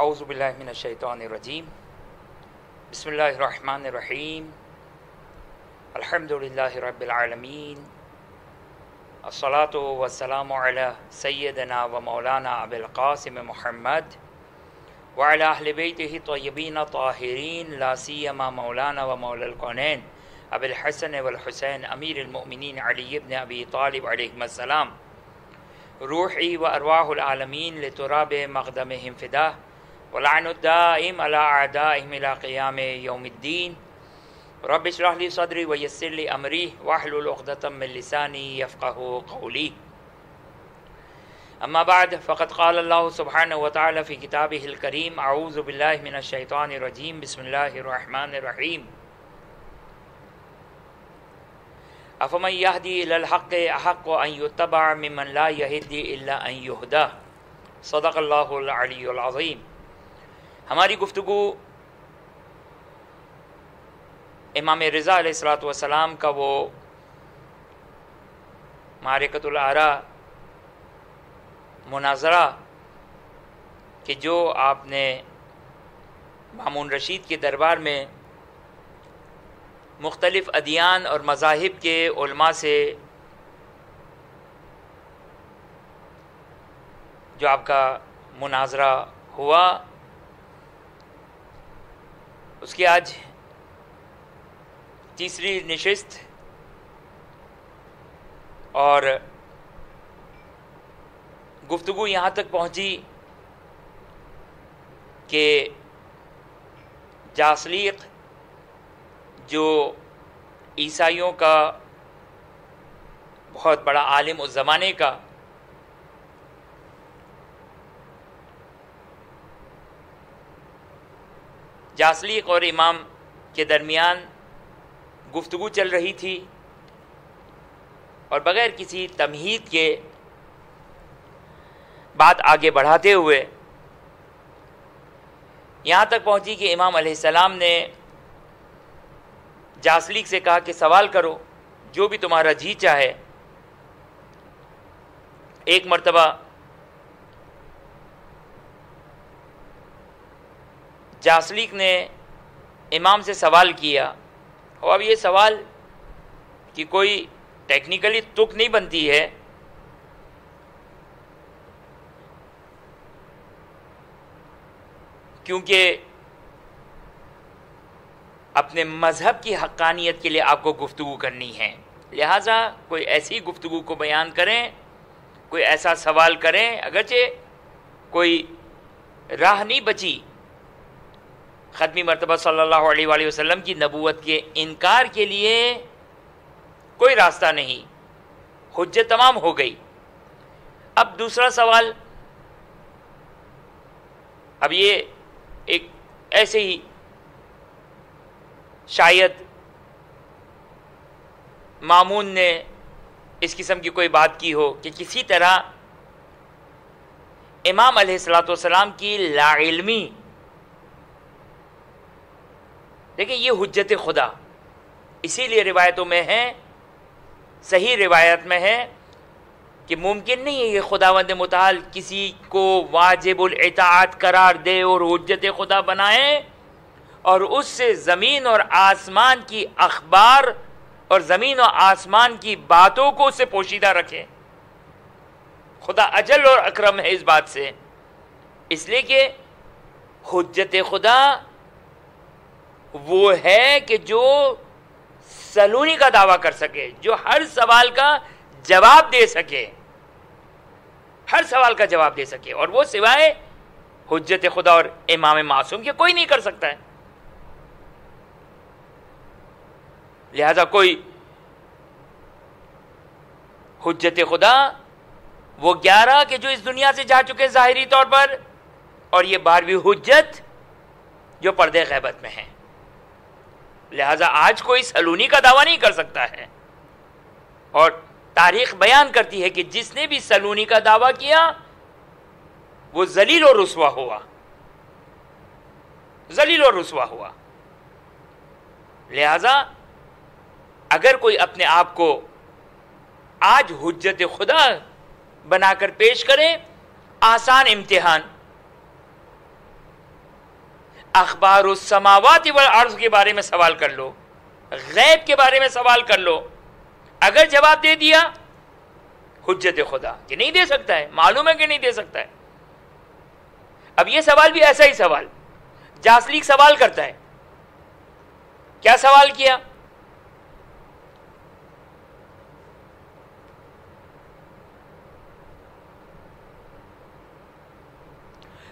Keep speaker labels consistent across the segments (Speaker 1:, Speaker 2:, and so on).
Speaker 1: اعوذ باللہ من الشیطان الرجیم بسم اللہ الرحمن الرحیم الحمد للہ رب العالمین الصلاۃ والسلام علی سیدنا و مولانا ابی القاسم محمد وعلی اہل بیتہ الطیبین الطاہرین لا سیما مولانا و مولا الکونین ابی الحسن والحسین امیر المؤمنین علی ابن ابی طالب علیہم السلام روحی و ارواح العالمین لتراب مقدمہم فدا ولعن الدائم علی اعدائہم الی قیام یوم الدین رب اشرح لی صدری ویسر لی امری واحلل عقدۃ من لسانی یفقہوا قولی اما بعد فقد قال اللہ سبحانہ وتعالی فی کتابہ الکریم اعوذ باللہ من الشیطان الرجیم بسم اللہ الرحمن الرحیم افمن یہدی الی الحق احق ان یتبع ممن لا یہدی الا ان یہدی صدق اللہ العلی العظیم۔ ہماری گفتگو امام رضا علیہ السلام کا وہ معرکۃ الآراء مناظرہ کہ جو آپ نے مامون رشید کے دربار میں مختلف ادیان اور مذاہب کے علماء سے جو آپ کا مناظرہ ہوا، اس کی آج تیسری نشست اور گفتگو یہاں تک پہنچی کہ جاسلیق جو عیسائیوں کا بہت بڑا عالم اس زمانے کا، جاسلیق اور امام کے درمیان گفتگو چل رہی تھی، اور بغیر کسی تمہید کے بات آگے بڑھاتے ہوئے یہاں تک پہنچی کہ امام علیہ السلام نے جاسلیق سے کہا کہ سوال کرو جو بھی تمہارا جی چاہے۔ ایک مرتبہ جاسلیق نے امام سے سوال کیا، اور اب یہ سوال کہ کوئی ٹیکنیکلی تک نہیں بنتی ہے، کیونکہ اپنے مذہب کی حقانیت کے لیے آپ کو گفتگو کرنی ہے، لہٰذا کوئی ایسی گفتگو کو بیان کریں، کوئی ایسا سوال کریں اگرچہ کوئی راہ نہیں بچی ختمی مرتبہ صلی اللہ علیہ وآلہ وسلم کی نبوت کے انکار کے لیے، کوئی راستہ نہیں، حجت تمام ہو گئی۔ اب دوسرا سوال، اب یہ ایک ایسے ہی شاید مامون نے اس قسم کی کوئی بات کی ہو کہ کسی طرح امام علیہ السلام کی لا علمی، دیکھیں یہ حجت خدا، اسی لیے روایتوں میں ہے، صحیح روایت میں ہے کہ ممکن نہیں ہے یہ خداوند متعال کسی کو واجب الاطاعت قرار دے اور حجت خدا بنائے اور اس سے زمین اور آسمان کی اخبار اور زمین و آسمان کی باتوں کو اس سے پوشیدہ رکھے۔ خدا اجل اور اکرم ہے اس بات سے، اس لیے کہ حجت خدا وہ ہے کہ جو سلونی کا دعویٰ کر سکے، جو ہر سوال کا جواب دے سکے، ہر سوال کا جواب دے سکے، اور وہ سوائے حجت خدا اور امام معصوم کے کوئی نہیں کر سکتا ہے۔ لہذا کوئی حجت خدا وہ 11 کہ جو اس دنیا سے جا چکے ظاہری طور پر، اور یہ 12ویں حجت جو پردے غیبت میں ہیں۔ لہذا آج کوئی سلونی کا دعویٰ نہیں کر سکتا ہے، اور تاریخ بیان کرتی ہے کہ جس نے بھی سلونی کا دعویٰ کیا وہ ذلیل و رسوا ہوا، ذلیل و رسوا ہوا۔ لہذا اگر کوئی اپنے آپ کو آج حجت خدا بنا کر پیش کرے، آسان امتحان، اخبار السماوات والارض کے بارے میں سوال کر لو، غیب کے بارے میں سوال کر لو. اگر جواب دے دیا حجت خدا کہ نہیں دے سکتا ہے، معلوم ہے کہ نہیں دے سکتا ہے. اب یہ سوال بھی ایسا ہی سوال جاسلیک سوال کرتا ہے. کیا سوال کیا؟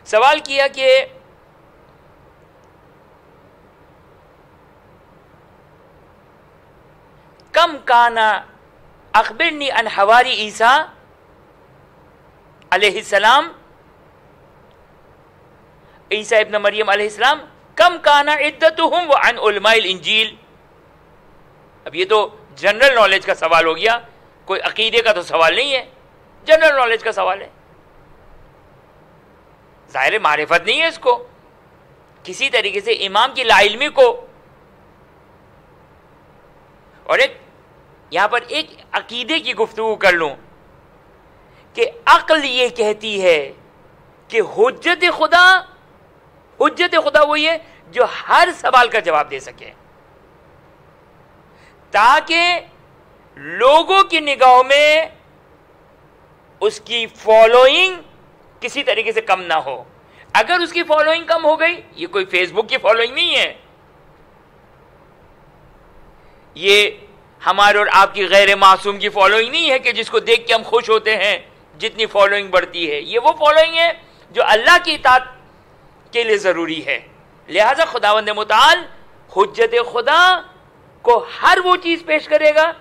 Speaker 1: سوال کیا کہ کم کانا اخبرنی عن حواری عیسیٰ علیہ السلام، عیسیٰ ابن مریم علیہ السلام، کم کانا عدتہم وعن علماء الانجیل. اب یہ تو جنرل نالج کا سوال ہو گیا، کوئی عقیدے کا تو سوال نہیں ہے، جنرل نالج کا سوال ہے. ظاہر معرفت نہیں ہے اس کو، کسی طریقے سے امام کی لا علمی کو. اور ایک یہاں پر ایک عقیدے کی گفتگو کر لوں کہ عقل یہ کہتی ہے کہ حجت خدا وہی ہے جو ہر سوال کا جواب دے سکے، تاکہ لوگوں کی نگاہوں میں اس کی فالوئنگ کسی طریقے سے کم نہ ہو. اگر اس کی فالوئنگ کم ہو گئی، یہ کوئی فیس بک کی فالوئنگ نہیں ہے، یہ ہمارے اور آپ کی غیر معصوم کی فالوئنگ نہیں ہے کہ جس کو دیکھ کے ہم خوش ہوتے ہیں جتنی فالوئنگ بڑھتی ہے. یہ وہ فالوئنگ ہے جو اللہ کی اطاعت کے لیے ضروری ہے. لہذا خداوند متعال حجت خدا کو ہر وہ چیز پیش کرے گا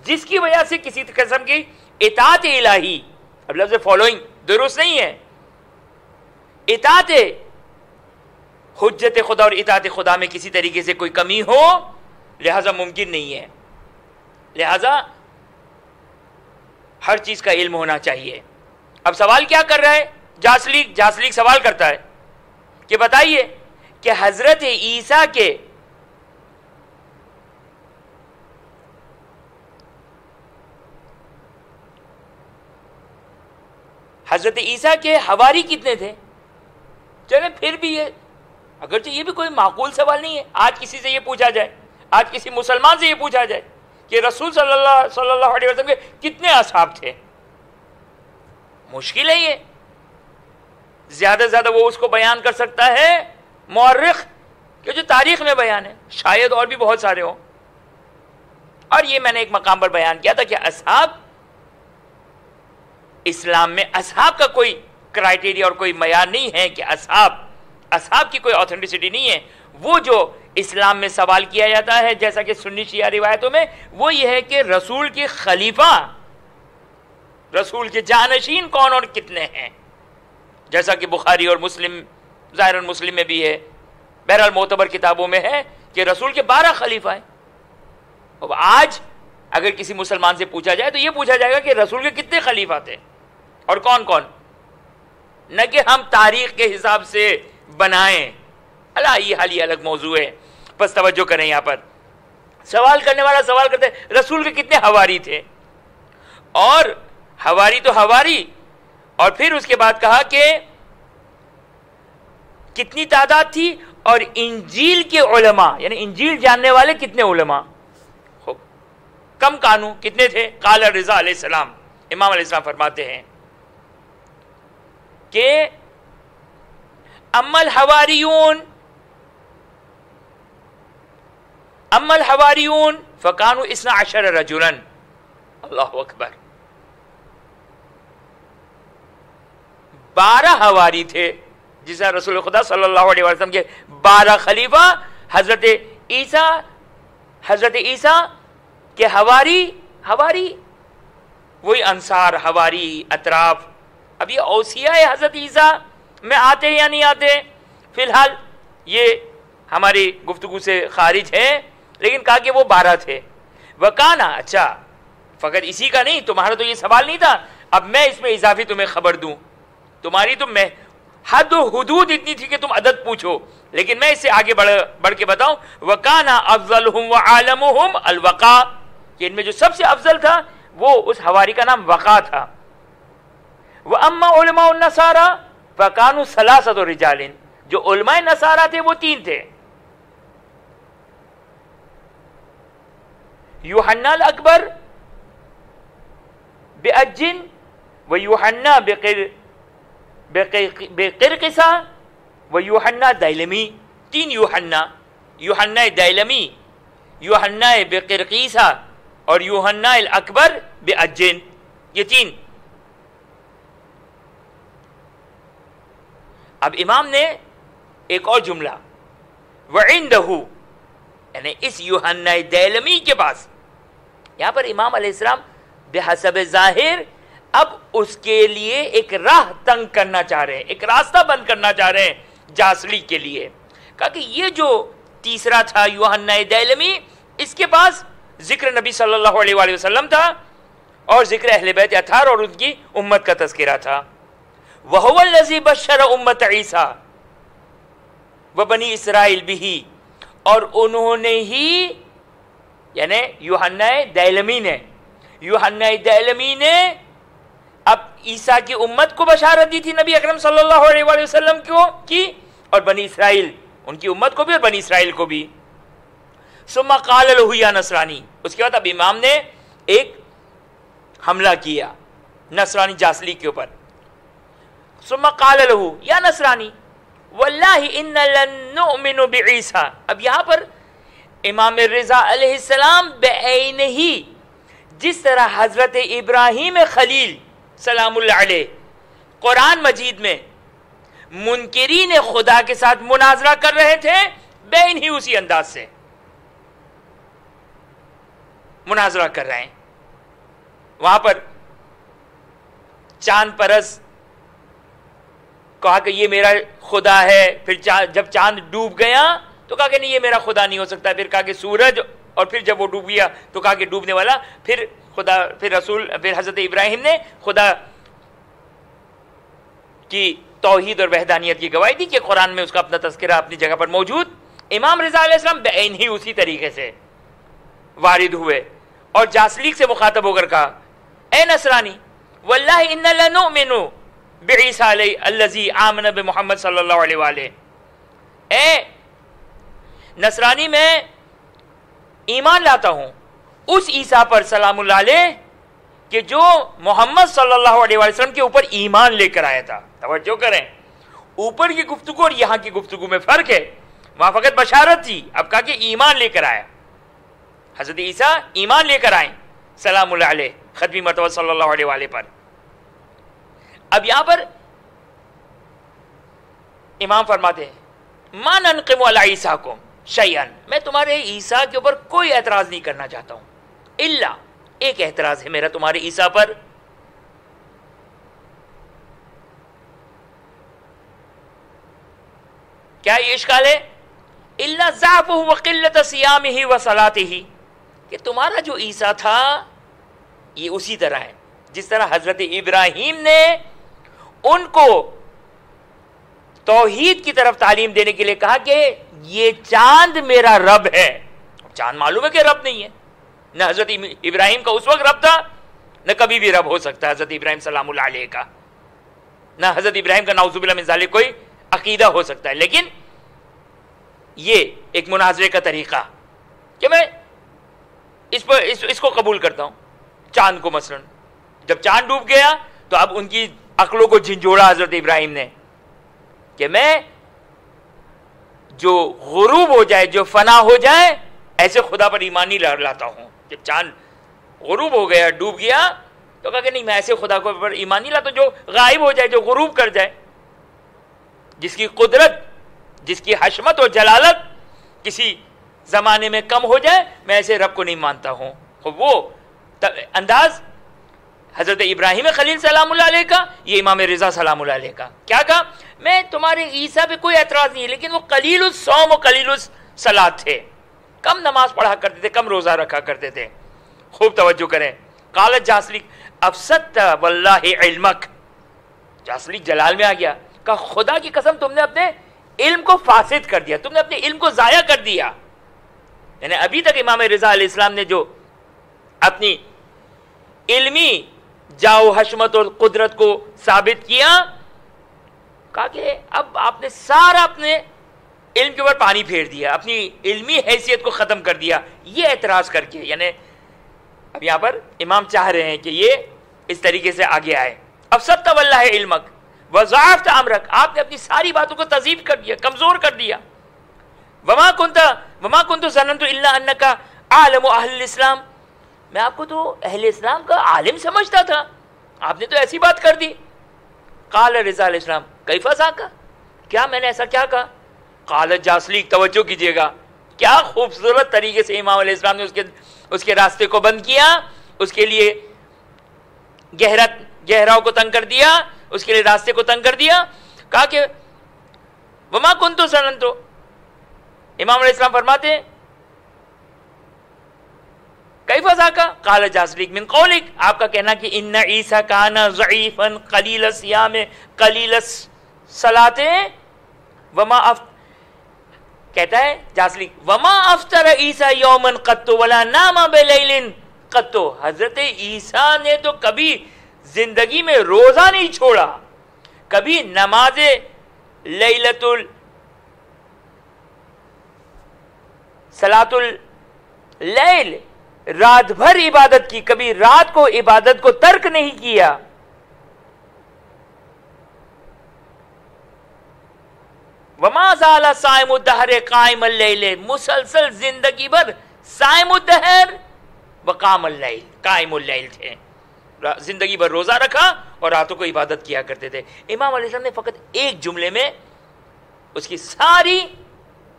Speaker 1: جس کی وجہ سے کسی قسم کی اطاعت الہی، اب لفظ فالوئنگ درست نہیں ہے، اطاعت حجت خدا اور اطاعت خدا میں کسی طریقے سے کوئی کمی ہو، لہذا ممکن نہیں ہے. لہذا ہر چیز کا علم ہونا چاہیے. اب سوال کیا کر رہا ہے جاسلیک سوال کرتا ہے کہ بتائیے کہ حضرت عیسیٰ کے حواری کتنے تھے؟ چلے پھر بھی یہ اگرچہ یہ بھی کوئی معقول سوال نہیں ہے. آج کسی سے یہ پوچھا جائے، آج کسی مسلمان سے یہ پوچھا جائے کہ رسول صلی اللہ علیہ وسلم کے کتنے اصحاب تھے، مشکل ہے. یہ زیادہ سے زیادہ وہ اس کو بیان کر سکتا ہے مورخ کہ جو تاریخ میں بیان ہے، شاید اور بھی بہت سارے ہوں. اور یہ میں نے ایک مقام پر بیان کیا تھا کہ اصحاب، اسلام میں اصحاب کا کوئی کرائٹیریا اور کوئی معیار نہیں ہے کہ اصحاب کی کوئی آتھینٹسٹی نہیں ہے. وہ جو اسلام میں سوال کیا جاتا ہے جیسا کہ سنی شیعہ روایتوں میں، وہ یہ ہے کہ رسول کے خلیفہ، رسول کے جانشین کون اور کتنے ہیں، جیسا کہ بخاری اور مسلم، ظاہر مسلم میں بھی ہے، بہرحال معتبر کتابوں میں ہے کہ رسول کے 12 خلیفہ ہیں. اب آج اگر کسی مسلمان سے پوچھا جائے تو یہ پوچھا جائے گا کہ رسول کے کتنے خلیفہ تھے اور کون کون، نہ کہ ہم تاریخ کے حساب سے بنائیں. یہ حال یہ الگ موضوع ہے. بس توجہ کریں، یہاں پر سوال کرنے والا سوال کرتے ہیں رسول کے کتنے حواری تھے، اور حواری تو حواری، اور پھر اس کے بعد کہا کہ کتنی تعداد تھی، اور انجیل کے علماء یعنی انجیل جاننے والے کتنے علماء، کم کانو کتنے تھے. قال رضا علیہ السلام، امام علیہ السلام فرماتے ہیں کہ اما الحواریون فکانوا 12 رجلا. اللہ اکبر، 12 حواری تھے، جس میں رسول خدا صلی اللہ علیہ وسلم کے 12 خلیفہ، حضرت عیسیٰ کے حواری وہی انصار، حواری، اطراف. اب یہ اوصیاء حضرت عیسیٰ میں آتے ہیں یا نہیں آتے، فی الحال یہ ہماری گفتگو سے خارج ہے، لیکن کہا کہ وہ 12 تھے. وکانا، اچھا فقط اسی کا نہیں، تمہارا تو یہ سوال نہیں تھا، اب میں اس میں اضافی تمہیں خبر دوں. تمہاری تو میں حد و حدود اتنی تھی کہ تم عدد پوچھو، لیکن میں اس سے آگے بڑھ کے بتاؤں. وکانا افضلہم وعالمہم الوقا، کہ ان میں جو سب سے افضل تھا وہ اس حواری کا نام وقا تھا. وَأَمَّا عُلَمَاءُ النَّصَارَى فَكَانُوا 3 رِجَالٍ، جو علماء نصارہ تھے وہ 3 تھے، یوحنا الاکبر بأجن و یوحنا بقرقسہ و یوحنا دائلمی. 3 یوحنا، یوحنا دائلمی، یوحنا بقرقیسہ اور یوحنا الاکبر بأجن، یہ 3. اب امام نے ایک اور جملہ وعندہ، یعنی اس یوحنا دائلمی کے پاس، یہاں پر امام علیہ السلام بحسب ظاہر اب اس کے لیے ایک راہ تنگ کرنا چاہ رہے ہیں، ایک راستہ بند کرنا چاہ رہے ہیں جاسلی کے لیے. کہا کہ یہ جو تیسرا تھا یوحنا دائلمی، اس کے پاس ذکر نبی صلی اللہ علیہ وآلہ وسلم تھا اور ذکر اہل بیت اطہار اور ان کی امت کا تذکرہ تھا. وَهُوَ الَّذِي بَشَّرَ أُمَّةَ عِيسَىٰ وَبَنِي اسرائیل بِهِ، اور انہوں نے ہی، یعنی یوحنا دائلمی نے اب عیسیٰ کی امت کو بشارت دی تھی نبی اکرم صلی اللہ علیہ وآلہ وسلم کی، اور بنی اسرائیل، ان کی امت کو بھی اور بنی اسرائیل کو بھی. ثم قال له یا نصرانی، اس کے بعد اب امام نے ایک حملہ کیا نصرانی جاسلی کے اوپر. ثم قال له یا نصرانی واللہ ان لن نؤمن بعیسیٰ. اب یہاں پر امام رضا علیہ السلام بعینہ ہی، جس طرح حضرت ابراہیم خلیل سلام اللہ علیہ قرآن مجید میں منکرین خدا کے ساتھ مناظرہ کر رہے تھے، بعین ہی اسی انداز سے مناظرہ کر رہے ہیں. وہاں پر چاند پرست کہا کہ یہ میرا خدا ہے، پھر جب چاند ڈوب گیا تو کہا کہ نہیں یہ میرا خدا نہیں ہو سکتا، پھر کہا کہ سورج، اور پھر جب وہ ڈوب گیا تو کہا کہ ڈوبنے والا، پھر حضرت ابراہیم نے خدا کی توحید اور وحدانیت کی گواہی دی کہ قرآن میں اس کا اپنا تذکرہ اپنی جگہ پر موجود. امام رضا علیہ السلام بعین ہی اسی طریقے سے وارد ہوئے اور جاسلیک سے مخاطب ہو کر کہا اے نصرانی واللہ ان لنؤمن بعیسیٰ الذی آمن بمحمد صلی اللہ علیہ وآلہ، اے نصرانی میں ایمان لاتا ہوں اس عیسیٰ پر سلام اللہ علیہ کہ جو محمد صلی اللہ علیہ وسلم کے اوپر ایمان لے کر آیا تھا. توجہ کریں، اوپر کی گفتگو اور یہاں کی گفتگو میں فرق ہے. وہاں فقط بشارت تھی، اب کہا کہ ایمان لے کر آیا. حضرت عیسیٰ ایمان لے کر آئیں سلام اللہ علیہ ختمی مرتبہ صلی اللہ علیہ وآلہ پر. اب یہاں پر امام فرماتے ہیں ما ننقم علی عیسیٰکم شیئا، میں تمہارے عیسیٰ کے اوپر کوئی اعتراض نہیں کرنا چاہتا ہوں، الا ایک اعتراض ہے میرا تمہارے عیسیٰ پر، کیا یہ اشکال ہے؟ الا ضعفہ وقلت صیامہ وصلاتہ، کہ تمہارا جو عیسیٰ تھا یہ اسی طرح ہے جس طرح حضرت ابراہیم نے ان کو توحید کی طرف تعلیم دینے کے لیے کہا کہ یہ چاند میرا رب ہے. چاند معلوم ہے کہ رب نہیں ہے، نہ حضرت ابراہیم کا اس وقت رب تھا، نہ کبھی بھی رب ہو سکتا ہے حضرت ابراہیم سلام اللہ علیہ کا، نہ حضرت ابراہیم کا نعوذ باللہ من ذالک کوئی عقیدہ ہو سکتا ہے. لیکن یہ ایک مناظرے کا طریقہ کہ میں اس کو قبول کرتا ہوں. چاند کو مثلا جب چاند ڈوب گیا تو اب ان کی عقلوں کو جھنجھوڑا حضرت ابراہیم نے کہ میں جو غروب ہو جائے، جو فنا ہو جائے، ایسے خدا پر ایمان نہیں لاتا ہوں. جب چاند غروب ہو گیا، ڈوب گیا، تو کہا کہ نہیں میں ایسے خدا پر ایمان نہیں لاتا جو غائب ہو جائے، جو غروب کر جائے، جس کی قدرت، جس کی حشمت اور جلالت کسی زمانے میں کم ہو جائے، میں ایسے رب کو نہیں مانتا ہوں. وہ انداز حضرت ابراہیم خلیل سلام اللہ علیہ کا، یہ امام رضا سلام اللہ علیہ کا. کیا کہا؟ میں تمہارے عیسیٰ پہ کوئی اعتراض نہیں ہے، لیکن وہ قلیل الصوم و قلیل الصلاۃ تھے، کم نماز پڑھا کرتے تھے، کم روزہ رکھا کرتے تھے. خوب توجہ کریں. قالت جاسلیک افسدت واللہ علمک، جاسلیک جلال میں آ گیا، کہا خدا کی قسم تم نے اپنے علم کو فاسد کر دیا، تم نے اپنے علم کو ضائع کر دیا. یعنی ابھی تک امام رضا علیہ السلام نے جو اپنی علمی جاؤ حشمت اور قدرت کو ثابت کیا، کہا کہ اب آپ نے سارا اپنے علم کے اوپر پانی پھیر دیا، اپنی علمی حیثیت کو ختم کر دیا یہ اعتراض کر کے. یعنی اب یہاں پر امام چاہ رہے ہیں کہ یہ اس طریقے سے آگے آئے. اب سب واللہ علمک وضاعفت امرک، آپ نے اپنی ساری باتوں کو تضعیف کر دیا، کمزور کر دیا. وما کنت ظننت الا انک عالم اہل الاسلام، میں آپ کو تو اہل اسلام کا عالم سمجھتا تھا، آپ نے تو ایسی بات کر دی. قال رضا علیہ السلام کیف ذاک، کیا میں نے ایسا کیا کہا؟ قال جاسلیک، توجہ کیجئے گا کیا خوبصورت طریقے سے امام علیہ السلام نے اس کے راستے کو بند کیا، اس کے لیے گہراؤ کو تنگ کر دیا، اس کے لیے راستے کو تنگ کر دیا. کہا کہ وما کنت ظننت، امام علیہ السلام فرماتے ہیں کیف ذاک قال جاسلیک من قولک، آپ کا کہنا کہ ان عیسیٰ کان ضعیفا قلیل الصیام قلیل الصلاۃ وما کہتا ہے جاسلیک وما افطر عیسیٰ یوما قط ولا نام بلیل قط، حضرت عیسیٰ نے تو کبھی زندگی میں روزہ نہیں چھوڑا، کبھی نماز لیلۃ صلاۃ اللیل رات بھر عبادت کی، کبھی رات کو عبادت کو ترک نہیں کیا. وما زال صائم الدہر قائم اللیل، مسلسل زندگی بھر صائم الدہر وقام اللیل، قائم اللیل تھے، زندگی بھر روزہ رکھا اور راتوں کو عبادت کیا کرتے تھے. امام علیہ السلام نے فقط ایک جملے میں اس کی ساری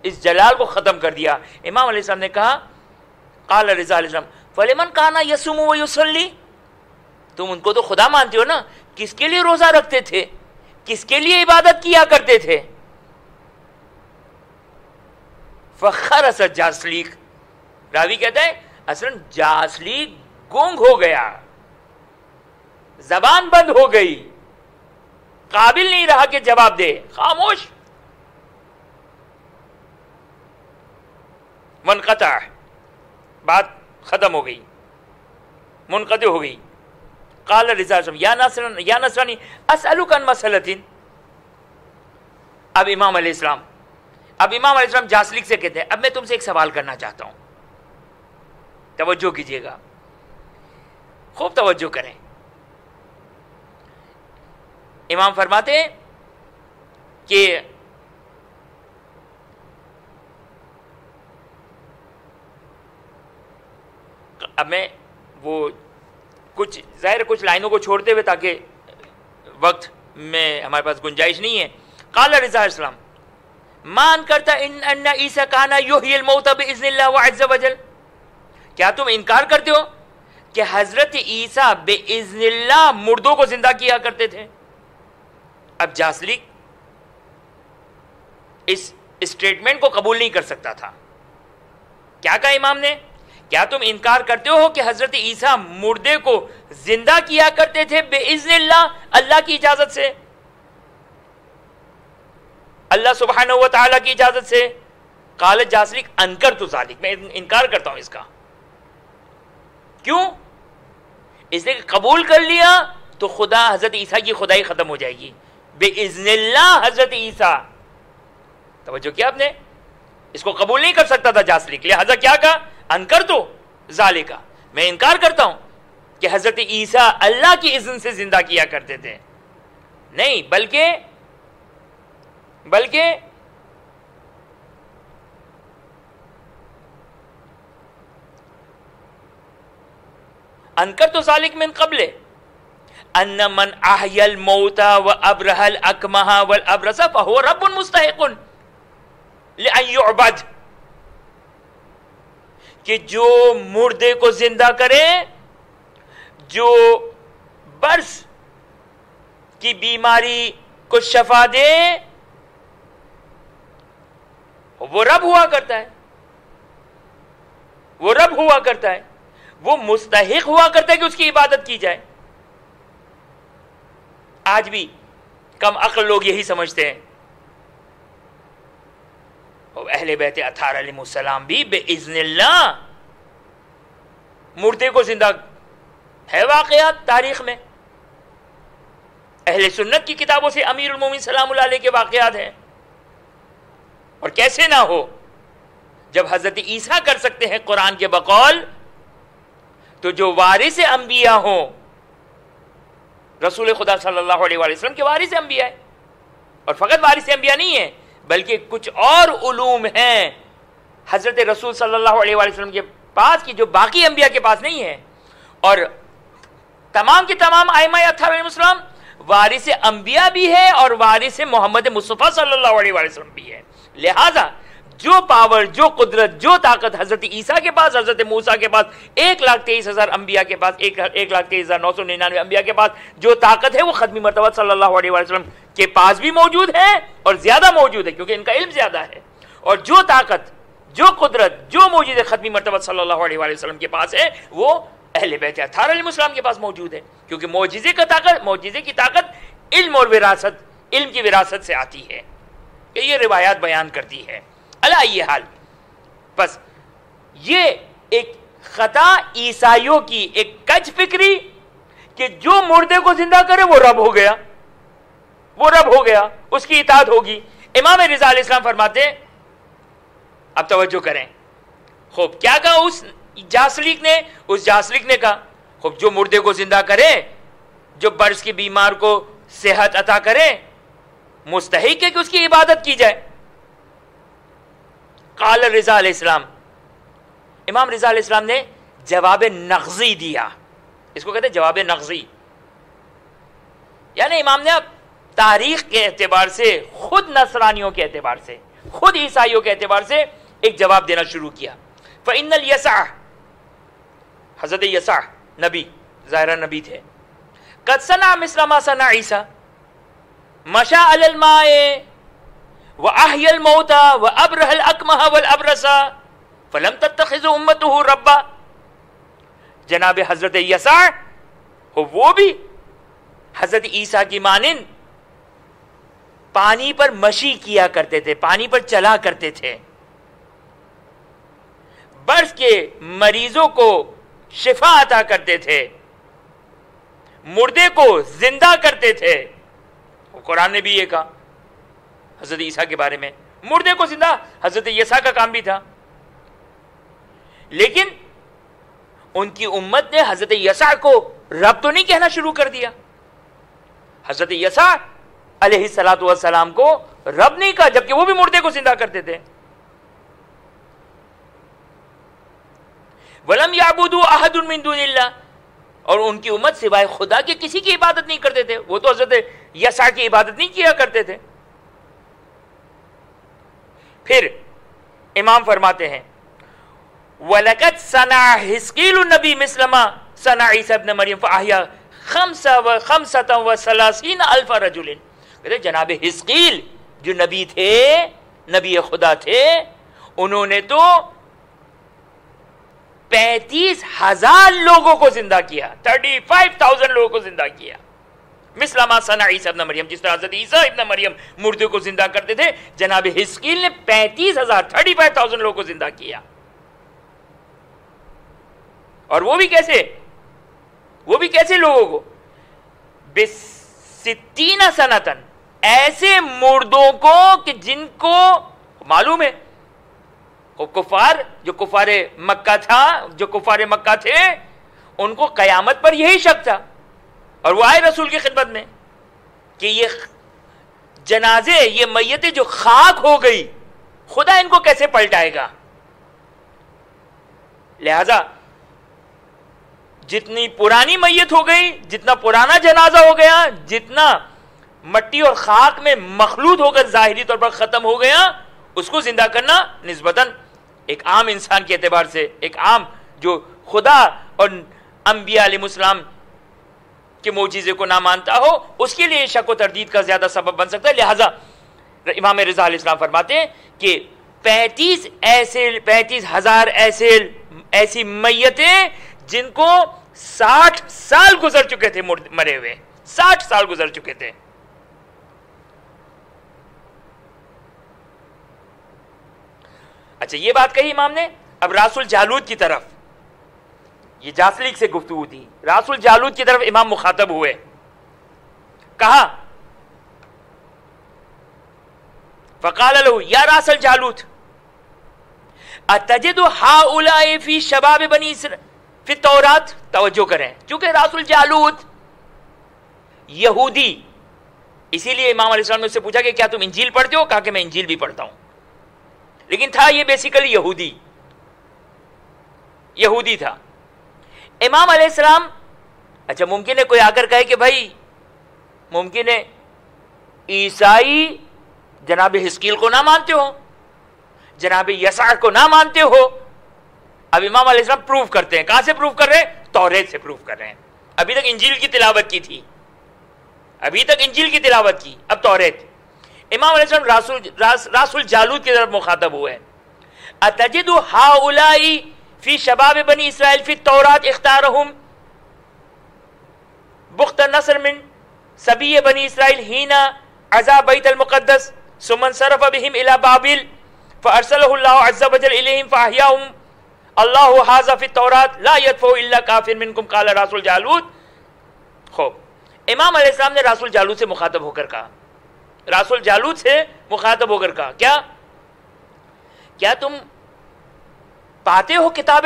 Speaker 1: اس جلال کو ختم کر دیا. امام علیہ السلام نے کہا قال رضا علیہ السلام فلمن کان یصوم و یصلی، تم ان کو تو خدا مانتے ہو نا، کس کے لیے روزہ رکھتے تھے، کس کے لیے عبادت کیا کرتے تھے؟ فخرس جاسلیک، راوی کہتا ہے اصلا جاسلیک گونگ ہو گیا، زبان بند ہو گئی، قابل نہیں رہا کہ جواب دے، خاموش. منقطع، بات ختم ہو گئی، منقطع ہو گئی. قال رضا یا نصرانی اسألک عن مسئلۃ، اب امام علیہ السلام جاسلیک سے کہتے ہیں اب میں تم سے ایک سوال کرنا چاہتا ہوں، توجہ کیجئے گا، خوب توجہ کریں. امام فرماتے ہیں کہ اب میں وہ کچھ ظاہر کچھ لائنوں کو چھوڑتے ہوئے تاکہ وقت میں ہمارے پاس گنجائش نہیں ہے. قال رضا علیہ السلام مان کرتا ان عیسیٰ کانا یحیی الموت باذن اللہ عز وجل، کیا تم انکار کرتے ہو کہ حضرت عیسیٰ باذن اللہ مردوں کو زندہ کیا کرتے تھے؟ اب جاسلیک اس اسٹیٹمنٹ کو قبول نہیں کر سکتا تھا. کیا کہا امام نے؟ کیا تم انکار کرتے ہو کہ حضرت عیسیٰ مردے کو زندہ کیا کرتے تھے باذن اللہ، اللہ کی اجازت سے، اللہ سبحانہ و تعالیٰ کی اجازت سے؟ قال جاسلیک انکرت ذالک، میں انکار کرتا ہوں اس کا. کیوں؟ اس نے قبول کر لیا تو خدا حضرت عیسیٰ کی خدائی ختم ہو جائے گی. باذن اللہ حضرت عیسیٰ، توجہ کیا آپ نے، اس کو قبول نہیں کر سکتا تھا جاسلیک، لہذا کیا کہا؟ انکرت ذالک، میں انکار کرتا ہوں کہ حضرت عیسیٰ اللہ کی اذن سے زندہ کیا کرتے تھے. نہیں، بلکہ انکرت ذالک من قبل ان من احیا الموتى وابرہ الاکمہ والابرص فهو رب مستحق لان يعبد، کہ جو مردے کو زندہ کرے، جو برس کی بیماری کو شفا دے، وہ رب ہوا کرتا ہے، وہ رب ہوا کرتا ہے، وہ مستحق ہوا کرتا ہے کہ اس کی عبادت کی جائے. آج بھی کم عقل لوگ یہی سمجھتے ہیں. اہل بیت اطہار علیہ السلام بھی باذن اللہ مردے کو زندہ، ہے واقعات تاریخ میں، اہل سنت کی کتابوں سے امیر المومنین سلام اللہ علیہ کے واقعات ہیں، اور کیسے نہ ہو، جب حضرت عیسیٰ کر سکتے ہیں قرآن کے بقول، تو جو وارث انبیاء ہوں، رسول خدا صلی اللہ علیہ وآلہ وسلم کے وارث انبیاء ہیں، اور فقط وارث انبیاء نہیں ہیں بلکہ کچھ اور علوم ہیں حضرت رسول صلی اللہ علیہ وآلہ وسلم کے پاس کی جو باقی انبیاء کے پاس نہیں ہے، اور تمام کے تمام ائمہ اطہار علیہ السلام وارث انبیاء بھی ہے اور وارث محمد مصطفیٰ صلی اللہ علیہ وآلہ وسلم بھی ہے۔ لہذا جو پاور، جو قدرت، جو طاقت حضرت عیسیٰ کے پاس، حضرت موسیٰ کے پاس، 1,23,000 انبیاء کے پاس، 1,23,999 انبیاء کے پاس جو طاقت ہے، وہ ختمی مرتبہ صلی اللہ علیہ وآلہ وسلم کے پاس بھی موجود ہے اور زیادہ موجود ہے کیونکہ ان کا علم زیادہ ہے، اور جو طاقت، جو قدرت، جو موجود ختمی مرتبہ صلی اللہ علیہ وآلہ وسلم کے پاس ہے، وہ اہل بیت اطہار علیہ السلام کے پاس موجود ہے، کیونکہ معجزے کی طاقت علم اور وراثت، علم کی وراثت سے آتی ہے، کہ یہ روایات بیان کرتی ہے۔ علی یہ حال، بس یہ ایک خطا عیسائیوں کی ایک کج فکری کہ جو مردے کو زندہ کرے وہ رب ہو گیا، وہ رب ہو گیا، اس کی اطاعت ہوگی۔ امام رضا علیہ السلام فرماتے، اب توجہ کریں، خوب کیا کہا اس جاسلیک نے کہا، خوب جو مردے کو زندہ کرے، جو برس کے بیمار کو صحت عطا کرے، مستحق ہے کہ اس کی عبادت کی جائے۔ قال رضا علیہ السلام، امام رضا علیہ السلام نے جواب نغزی دیا، اس کو کہتے ہیں جواب نغزی، یعنی امام نے اب تاریخ کے اعتبار سے، خود نصرانیوں کے اعتبار سے، خود عیسائیوں کے اعتبار سے ایک جواب دینا شروع کیا۔ فَإِنَّ الْيَسَعَ، حضرت یسع نبی، ظاہرہ نبی تھے، قد صنع مثل ما صنع عیسیٰ، مشى على الماء وأحيا الموتى وأبرح الأكمه والأبرص فلم تتخذ أمته ربا۔ جناب حضرت یسع وہ بھی حضرت عیسیٰ کی مانند پانی پر مشی کیا کرتے تھے، پانی پر چلا کرتے تھے، برس کے مریضوں کو شفا عطا کرتے تھے، مردے کو زندہ کرتے تھے۔ قرآن نے بھی یہ کہا حضرت عیسیٰ کے بارے میں، مردے کو زندہ حضرت یسع کا کام بھی تھا، لیکن ان کی امت نے حضرت یسع کو رب تو نہیں کہنا شروع کر دیا، حضرت یسع علیہ السلام کو رب نہیں کہا، جبکہ وہ بھی مردے کو زندہ کرتے تھے۔ وَلَمْ يَعْبُدُوا أَحَدٌ مِّن دُونِ اللَّهِ، اور ان کی امت سوائے خدا کے کسی کی عبادت نہیں کرتے تھے، وہ تو حضرت یسع کی عبادت نہیں کیا کرتے تھے۔ پھر امام فرماتے ہیں وَلَقَدْ صَنَعَ حِزْقِيلُ النَّبِيُّ مِثْلَ مَا صَنَعَ عِيسَىٰ ابْنَ مَرْيَمَ فَأَحْيَا 35,000 رَجُلٍ۔ کہتے جناب حزقیل جو نبی تھے، نبی خدا تھے، انہوں نے تو 35,000 لوگوں کو زندہ کیا، 35,000 لوگوں کو زندہ کیا، مثل ما صنع عیسیٰ ابن مریم، جس طرح حضرت عیسیٰ ابن مریم مردے کو زندہ کرتے تھے، جناب حزقیل نے 35,000 لوگوں کو زندہ کیا۔ اور وہ بھی کیسے لوگوں کو؟ ب60 سنتن، ایسے مردوں کو کہ جن کو معلوم ہے کفار، جو کفار مکہ تھے، ان کو قیامت پر یہی شک تھا، اور وہ آئے رسول کی خدمت میں کہ یہ جنازے، یہ میتیں جو خاک ہو گئی، خدا ان کو کیسے پلٹائے گا؟ لہذا جتنی پرانی میت ہو گئی، جتنا پرانا جنازہ ہو گیا، جتنا مٹی اور خاک میں مخلوط ہو کر ظاہری طور پر ختم ہو گیا، اس کو زندہ کرنا نسبتاً ایک عام انسان کے اعتبار سے، ایک عام جو خدا اور انبیاء علیہ السلام کے معجزے کو نہ مانتا ہو، اس کے لیے شک و تردید کا زیادہ سبب بن سکتا ہے۔ لہذا امام رضا علیہ السلام فرماتے ہیں کہ 35,000 ایسی میتیں جن کو 60 سال گزر چکے تھے مرے ہوئے، 60 سال گزر چکے تھے۔ اچھا یہ بات کہی امام نے، اب راس الجالوت کی طرف، یہ جاسلیک سے گفتگو تھی، راس الجالوت کی طرف امام مخاطب ہوئے۔ کہا فقال له یا راس الجالوت اتجد هؤلاء فی شباب بنی اسرائیل فی التورات. توجہ کریں، چونکہ راس الجالوت یہودی، اسی لیے امام علیہ السلام نے اس سے پوچھا کہ کیا تم انجیل پڑھتے ہو؟ کہا کہ میں انجیل بھی پڑھتا ہوں، لیکن تھا یہ بیسیکلی یہودی تھا. امام علیہ السلام، اچھا ممکن ہے کوئی آ کر کہے کہ بھائی ممکن ہے عیسائی جناب حزقیل کو نہ مانتے ہو، جناب یسوع کو نہ مانتے ہو. اب امام علیہ السلام پروف کرتے ہیں. کہاں سے پروف کر رہے ہیں؟ توریت سے پروف کر رہے ہیں. ابھی تک انجیل کی تلاوت کی تھی، ابھی تک انجیل کی تلاوت کی، اب توریت. امام علیہ السلام راس الجالوت کی طرف مخاطب ہوئے. اتجد هؤلاء فی شباب بنی اسرائیل فی التورات اختارهم بخت النصر من سبی بنی اسرائیل حین عزا بیت المقدس ثم انصرف بهم الى بابل فارسله الله عز وجل اليهم فاحیاهم الله هذا في التورات لا يدفع الا کافر منکم قال راس الجالوت. خوب، امام علیہ السلام نے راس الجالوت سے مخاطب ہو کر کہا، راس الجالوت سے مخاطب ہو کر کہا کیا تم پاتے ہو کتاب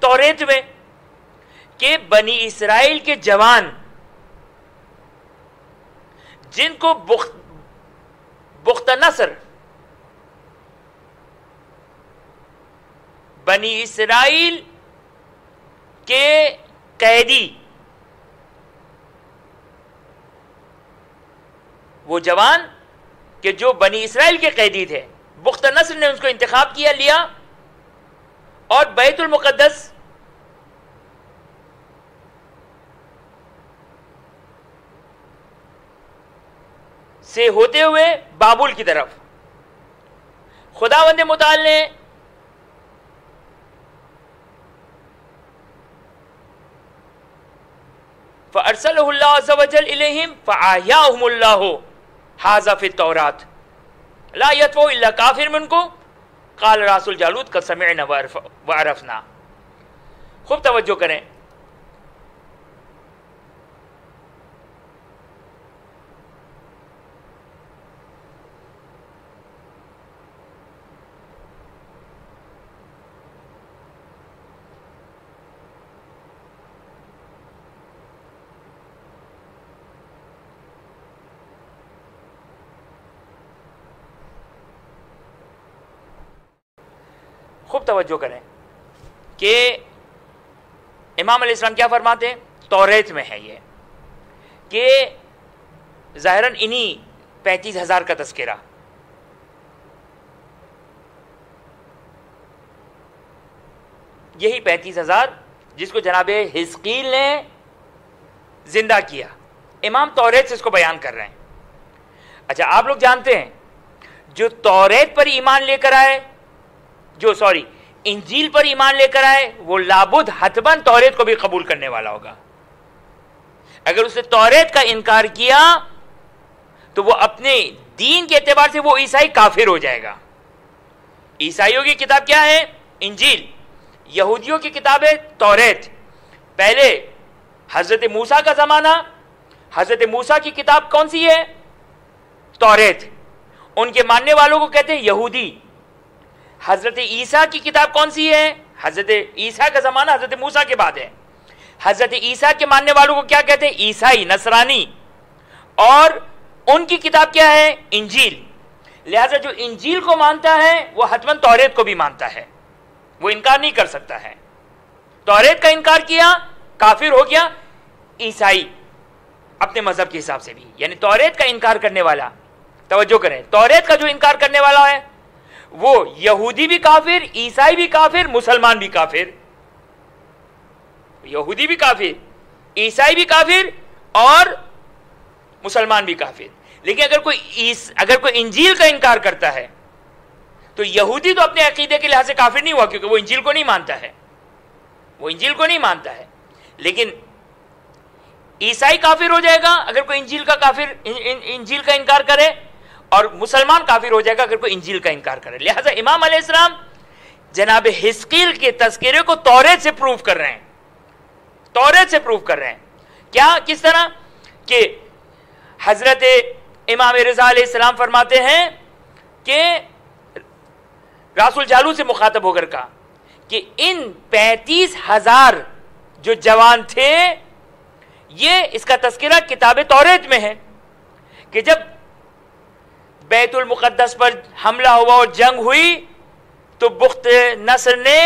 Speaker 1: توریت میں کہ بنی اسرائیل کے جوان جن کو بخت نصر، بنی اسرائیل کے قیدی، وہ جوان کہ جو بنی اسرائیل کے قیدی تھے، بخت نصر نے ان کو انتخاب لیا اور بیت المقدس سے ہوتے ہوئے بابل کی طرف خداوند متعال نے فَأَرْسَلَهُ اللَّهُ عَزَّ وَجَلَّ إِلَيْهِمْ فَأَحْيَاهُمُ اللَّهُ هَذَا فِي التَّوْرَاتِ لَا يَدْفَعُ إِلَّا كَافِرٌ مِنْكُمْ قَالَ رَاسُ الْجَالُوتِ قَدْ سَمِعْنَا وَعَرَفْنَا. خوب توجہ کریں. خوب توجہ کریں کہ امام علیہ السلام کیا فرماتے ہیں؟ توریت میں ہے یہ کہ ظاہراً انہی 35,000 کا تذکرہ، یہی 35,000 جس کو جناب حزقیل نے زندہ کیا، امام توریت سے اس کو بیان کر رہے ہیں. اچھا آپ لوگ جانتے ہیں جو توریت پر ایمان لے کر آئے، انجیل پر ایمان لے کر آئے، وہ لابد حتماً توریت کو بھی قبول کرنے والا ہوگا. اگر اس نے توریت کا انکار کیا تو وہ اپنے دین کے اعتبار سے وہ عیسائی کافر ہو جائے گا. عیسائیوں کی کتاب کیا ہے؟ انجیل. یہودیوں کی کتاب ہے توریت. پہلے حضرت موسیٰ کا زمانہ، حضرت موسیٰ کی کتاب کون سی ہے؟ توریت. ان کے ماننے والوں کو کہتے ہیں یہودی. حضرت عیسیٰ کی کتاب کون سی ہے؟ حضرت عیسیٰ کا زمانہ حضرت موسیٰ کے بعد ہے. حضرت عیسیٰ کے ماننے والوں کو کیا کہتے ہیں؟ عیسائی، نصرانی. اور ان کی کتاب کیا ہے؟ انجیل. لہذا جو انجیل کو مانتا ہے وہ حتماً توریت کو بھی مانتا ہے، وہ انکار نہیں کر سکتا ہے. توریت کا انکار کیا کافر ہو گیا. عیسائی اپنے مذہب کے حساب سے بھی، یعنی توریت کا انکار کرنے والا، توجہ کریں، توریت کا جو انکار کرنے والا ہے وہ یہودی بھی کافر، عیسائی بھی کافر، مسلمان بھی کافر. یہودی بھی کافر، عیسائی بھی کافر اور مسلمان بھی کافر. لیکن اگر کوئی انجیل کا انکار کرتا ہے تو یہودی تو اپنے عقیدے کے لحاظ سے کافر نہیں ہوا کیونکہ وہ انجیل کو نہیں مانتا ہے، وہ انجیل کو نہیں مانتا ہے. لیکن عیسائی کافر ہو جائے گا اگر کوئی انجیل کا انکار کرے، اور مسلمان کافر ہو جائے گا اگر کوئی انجیل کا انکار کرے. لہذا امام علیہ السلام جناب حزقیل کے تذکرے کو توریت سے پروف کر رہے ہیں، توریت سے پروف کر رہے ہیں. کیا؟ کس طرح کہ حضرت امام رضا علیہ السلام فرماتے ہیں کہ رسول جالوت سے مخاطب ہو کر کہا کہ ان 35,000 جو جوان تھے، یہ اس کا تذکرہ کتاب توریت میں ہے کہ جب بیت المقدس پر حملہ ہوا اور جنگ ہوئی تو بخت نصر نے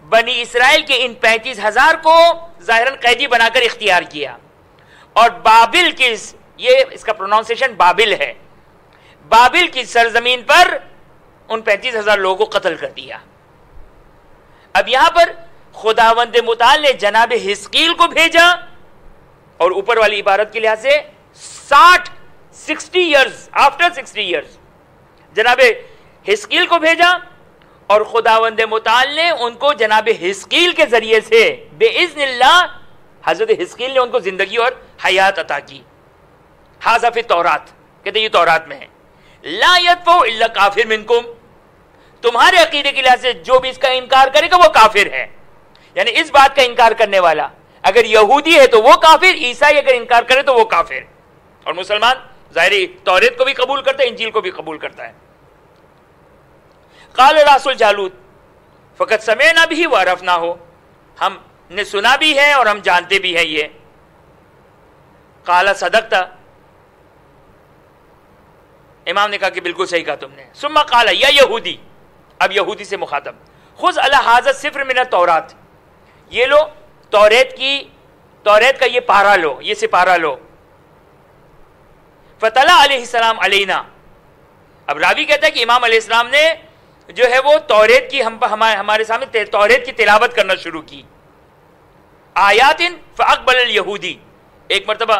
Speaker 1: بنی اسرائیل کے ان 35,000 کو ظاہراً قیدی بنا کر اختیار کیا، اور بابل کی، یہ اس کا پروناؤنسیشن بابل ہے، بابل کی سرزمین پر ان 35,000 لوگوں کو قتل کر دیا۔ اب یہاں پر خداوند متعال نے جناب حزقیل کو بھیجا، اور اوپر والی عبارت کے لحاظ سے 60 ایئرز آفٹر 60 ایئرز جناب حزقیل کو بھیجا، اور خداوند متعال نے ان کو جناب حزقیل کے ذریعے سے باذن اللہ حضرت حزقیل نے ان کو زندگی اور حیات عطا کی۔ ھذا فی التورات، کہتے ہیں یہ تورات میں ہے، لا یدفع الا کافر منکم، تمہارے عقیدے کے لحاظ سے جو بھی اس کا انکار کرے گا وہ کافر ہے، یعنی اس بات کا انکار کرنے والا اگر یہودی ہے تو وہ کافر، عیسائی اگر انکار کرے تو وہ کافر، اور مسلمان ظاہری توریت کو بھی قبول کرتا ہے، انجیل کو بھی قبول کرتا ہے۔ قال رسول جالوت فقط سمعنا بھی وعرفنا ہو، ہم نے سنا بھی ہے اور ہم جانتے بھی ہیں یہ۔ قال صدقتا، امام نے کہا کہ بالکل صحیح کہا تم نے۔ ثم قال یا یہودی، اب یہودی سے مخاطب، خذ علی ھذا السفر من التوراۃ، یہ لو توریت کا یہ پارا لو، یہ سپارہ لو۔ فتلا علیہ السلام علینا، اب راوی کہتا ہے کہ امام علیہ السلام نے جو ہے وہ توریت کی ہمارے سامنے توریت کی تلاوت کرنا شروع کی۔ آیات فاقبل الیہودی، ایک مرتبہ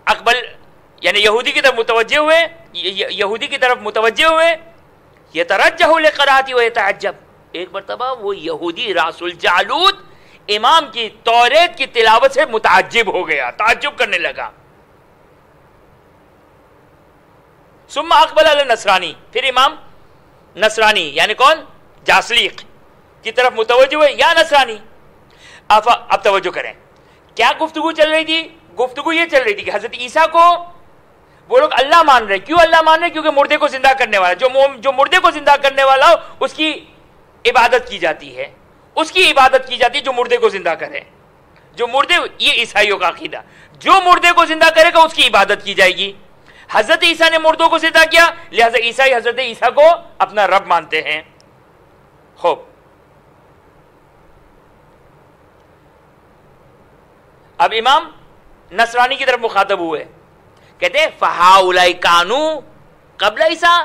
Speaker 1: اقبل یعنی یہودی کی طرف متوجہ ہوئے، یترجح لقراءتی و یتعجب، ایک مرتبہ وہ یہودی رسول جالوت امام کی توریت کی تلاوت سے متعجب ہو گیا، تعجب کرنے لگا۔ ثم اقبل علی نصرانی، پھر امام نصرانی یعنی کون؟ جاسلیق کی طرف متوجہ ہوئے، یا نصرانی، اب توجہ کریں کیا گفتگو چل رہی تھی؟ گفتگو یہ چل رہی تھی کہ حضرت عیسیٰ کو وہ لوگ اللہ مان رہے، کیوں اللہ مان رہے؟ کیونکہ مردے کو زندہ کرنے والا، جو مردے کو زندہ کرنے والا ہو اس کی عبادت کی جاتی ہے، اس کی عبادت کی جاتی ہے جو مردے کو زندہ کرے، جو مردے، یہ عیسائیوں کا عقیدہ، جو مردے کو زندہ کرے گا اس کی عبادت کی جائے گی۔ حضرت عیسیٰ نے مردوں کو زندہ کیا، لہذا عیسائی حضرت عیسیٰ کو اپنا رب مانتے ہیں۔ خوب، اب امام نصرانی کی طرف مخاطب ہوئے، کہتے ہیں فہؤلاء کانوا قبل عیسیٰ،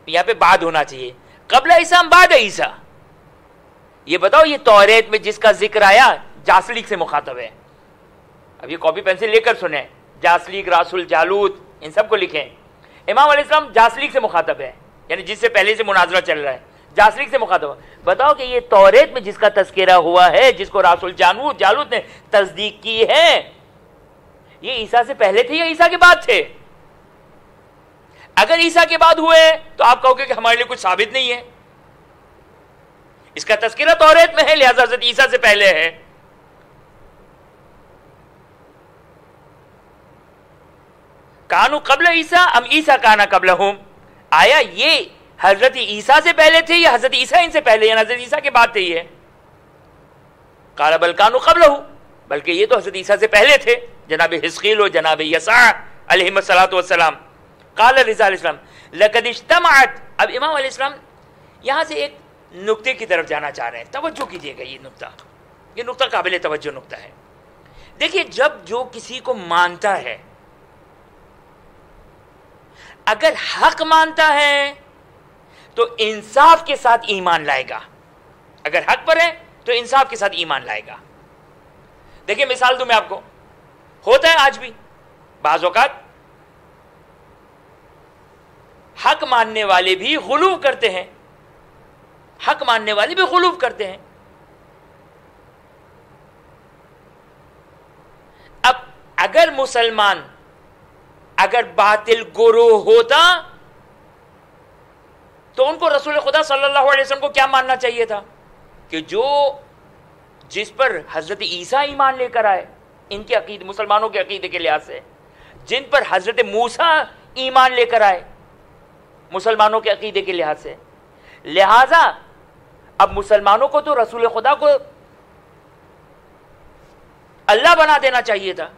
Speaker 1: یہاں پہ بعد ہونا چاہیے، قبل عیسیٰ بعد عیسیٰ، یہ بتاؤ یہ توریت میں جس کا ذکر آیا جاسلیق سے مخاطب ہے۔ اب یہ کاپی پینسل لے کر سنیں، جاسلیق، رسول جالوت، ان سب کو لکھیں۔ امام علیہ السلام جاسلیق سے مخاطب ہے، یعنی جس سے پہلے سے مناظرہ چل رہا ہے، جاسلیق سے مخاطب ہے۔ بتاؤ کہ یہ توریت میں جس کا تذکرہ ہوا ہے، جس کو رسول جالوت نے تصدیق کی ہے، یہ عیسیٰ سے پہلے تھے یا عیسیٰ کے بعد تھے؟ اگر عیسیٰ کے بعد ہوئے تو آپ کہو گے کہ ہمارے لیے کچھ ثابت نہیں ہے، اس کا تذکرہ توریت میں ہے، لہذا حضرت عیسیٰ سے پہلے ہے۔ کانو قبل عیسیٰ ام عیسیٰ کانا قبلہم، آیا یہ حضرت عیسیٰ سے پہلے تھے یا حضرت عیسیٰ ان سے پہلے، یعنی حضرت عیسیٰ کے بعد تھے یہ؟ قال بل کانو قبلہ، بلکہ یہ تو حضرت عیسیٰ سے پہلے تھے، جناب حزقیل و جناب یسع علیہم الصلوۃ والسلام۔ قال رضا علیہ السلام لقد اجتمعت، اب امام علیہ السلام یہاں سے ایک نقطے کی طرف جانا چاہ رہے ہیں، توجہ کیجئے گا، یہ نقطہ قابل توجہ نقطہ ہے۔ دیکھیے جب جو کسی کو مانتا ہے، اگر حق مانتا ہے تو انصاف کے ساتھ ایمان لائے گا، اگر حق پر ہے تو انصاف کے ساتھ ایمان لائے گا۔ دیکھیں مثال دوں میں آپ کو، ہوتا ہے آج بھی بعض اوقات حق ماننے والے بھی غلو کرتے ہیں، حق ماننے والے بھی غلو کرتے ہیں۔ اب اگر مسلمان اگر باطل گروہ ہوتا تو ان کو رسول خدا صلی اللہ علیہ وسلم کو کیا ماننا چاہیے تھا کہ جس پر حضرت عیسیٰ ایمان لے کر آئے ان کے عقیدے، مسلمانوں کے عقیدے کے لحاظ سے، جن پر حضرت موسیٰ ایمان لے کر آئے مسلمانوں کے عقیدے کے لحاظ سے، لہذا اب مسلمانوں کو تو رسول خدا کو اللہ بنا دینا چاہیے تھا،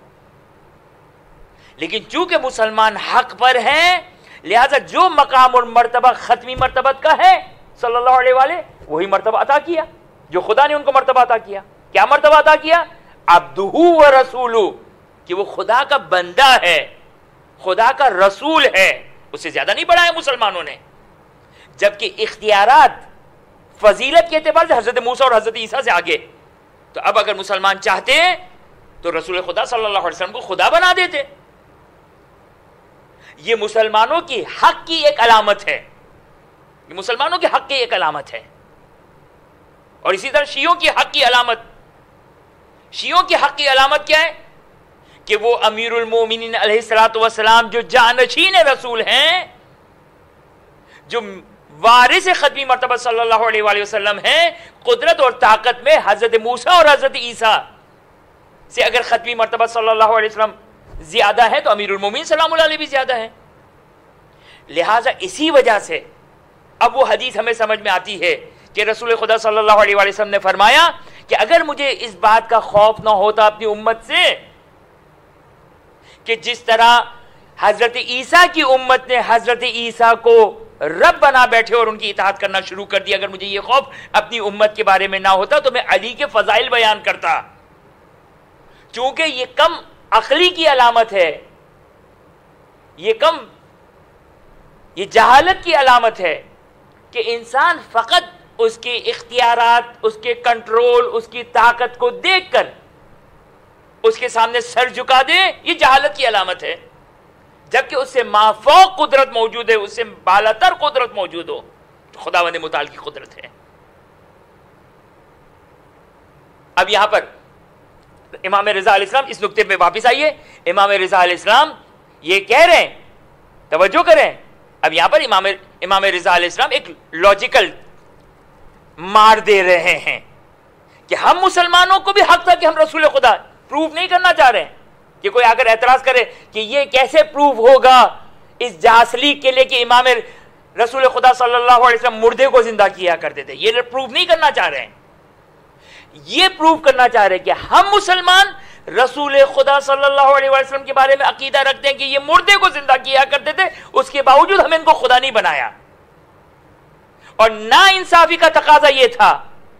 Speaker 1: لیکن چونکہ مسلمان حق پر ہیں لہذا جو مقام اور مرتبہ ختمی مرتبت کا ہے صلی اللہ علیہ وآلہ وہی مرتبہ عطا کیا جو خدا نے ان کو مرتبہ عطا کیا۔ کیا مرتبہ عطا کیا؟ عبدہ و رسولہ، کہ وہ خدا کا بندہ ہے، خدا کا رسول ہے، اس سے زیادہ نہیں بڑھایا مسلمانوں نے۔ جبکہ اختیارات فضیلت کے اعتبار سے حضرت موسیٰ اور حضرت عیسیٰ سے آگے، تو اب اگر مسلمان چاہتے تو رسول خدا صلی اللہ علیہ وسلم کو خدا بنا دیتے۔ یہ مسلمانوں کی حق کی ایک علامت ہے، یہ مسلمانوں کے حق کی ایک علامت ہے۔ اور اسی طرح شیعوں کی حق کی علامت، شیعوں کی حق کی علامت کیا ہے کہ وہ امیر المومنین علیہ الصلوۃ والسلام جو جانشین رسول ہیں، جو وارث ختمی مرتبہ صلی اللہ علیہ وآلہ وسلم ہیں، قدرت اور طاقت میں حضرت موسیٰ اور حضرت عیسیٰ سے اگر ختمی مرتبہ صلی اللہ علیہ وسلم زیادہ ہے تو امیر المومنین سلام اللہ علیہ بھی زیادہ ہے۔ لہٰذا اسی وجہ سے اب وہ حدیث ہمیں سمجھ میں آتی ہے کہ رسول خدا صلی اللہ علیہ وآلہ وسلم نے فرمایا کہ اگر مجھے اس بات کا خوف نہ ہوتا اپنی امت سے کہ جس طرح حضرت عیسیٰ کی امت نے حضرت عیسیٰ کو رب بنا بیٹھے اور ان کی اطاعت کرنا شروع کر دیا، اگر مجھے یہ خوف اپنی امت کے بارے میں نہ ہوتا تو میں علی کے فضائل بیان کرتا، چونکہ یہ کم عقلی کی علامت ہے، یہ جہالت کی علامت ہے کہ انسان فقط اس کے اختیارات، اس کے کنٹرول، اس کی طاقت کو دیکھ کر اس کے سامنے سر جھکا دے، یہ جہالت کی علامت ہے۔ جبکہ اس سے مافوق قدرت موجود ہے، اس سے بالاتر قدرت موجود ہو تو خداوند متعال کی قدرت ہے۔ اب یہاں پر امام رضا علیہ السلام اس نقطے پہ واپس آئیے، امام رضا علیہ السلام یہ کہہ رہے ہیں، توجہ کریں، اب یہاں پر امام رضا علیہ السلام ایک لاجیکل مار دے رہے ہیں کہ ہم مسلمانوں کو بھی حق تھا کہ ہم رسول خدا پروف نہیں کرنا چاہ رہے ہیں، کہ کوئی اگر اعتراض کرے کہ یہ کیسے پروف ہوگا اس جاسلیق کے لیے کہ امام رسول خدا صلی اللہ علیہ وسلم مردے کو زندہ کیا کرتے تھے، یہ پروف نہیں کرنا چاہ رہے ہیں، یہ پروف کرنا چاہ رہے ہیں کہ ہم مسلمان رسول خدا صلی اللہ علیہ وسلم کے بارے میں عقیدہ رکھتے ہیں کہ یہ مردے کو زندہ کیا کرتے تھے، اس کے باوجود ہمیں ان کو خدا نہیں بنایا۔ اور نا انصافی کا تقاضا یہ تھا،